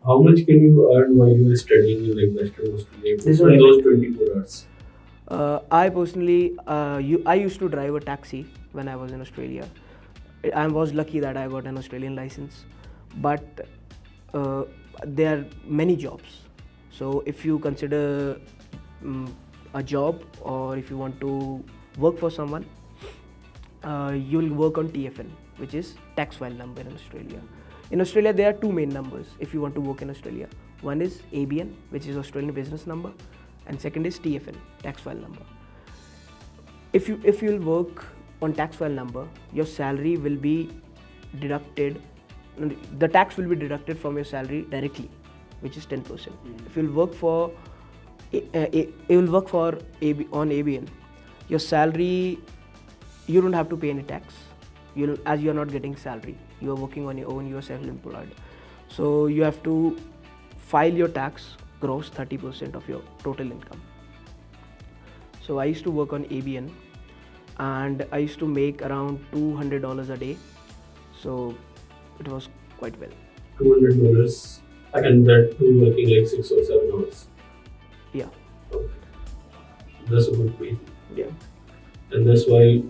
how much can you earn while you are studying in like Western Australia This is in only those 24 hours? I personally, I used to drive a taxi when I was in Australia. I was lucky that I got an Australian license, but uh, there are many jobs. So if you consider a job, or if you want to work for someone, you'll work on TFN, which is tax file number in Australia. In Australia, there are two main numbers if you want to work in Australia. One is ABN, which is Australian business number, and second is TFN, tax file number. If you'll work on tax file number, your salary will be deducted. The tax will be deducted from your salary directly, which is 10%. If you'll work for you'll work for on ABN, your salary, you don't have to pay any tax. As you are not getting salary, you are working on your own. You are self-employed, so you have to file your tax gross 30% of your total income. So I used to work on ABN, and I used to make around $200 a day. So it was quite well. $200, and that too working like 6 or 7 hours. Yeah. Okay. That's a good pay. Yeah. And that's why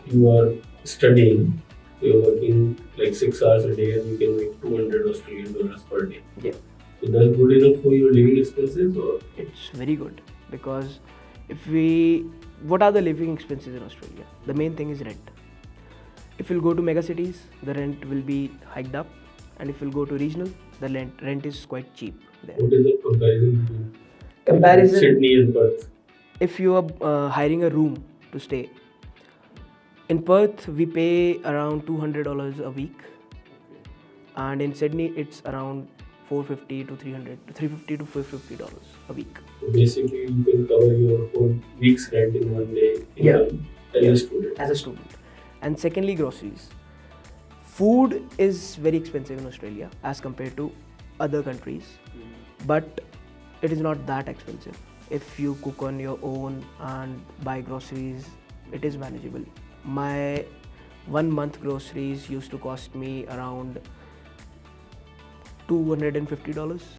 you are studying. You're working like 6 hours a day and you can make 200 Australian dollars per day. Yeah. So that's good enough for your living expenses, or? It's very good, because what are the living expenses in Australia? The main thing is rent. If you'll go to mega cities, the rent will be hiked up, and if you'll go to regional, the rent is quite cheap there. What is the comparison between Comparison, Sydney and Perth? if you are hiring a room to stay in Perth, we pay around $200 a week, and in Sydney it's around $450 to $350 to $450 a week. So basically, you can cover your whole week's rent in one day. As a student. As a student. And secondly, groceries. Food is very expensive in Australia as compared to other countries, but it is not that expensive. If you cook on your own and buy groceries, it is manageable. My 1 month groceries used to cost me around $250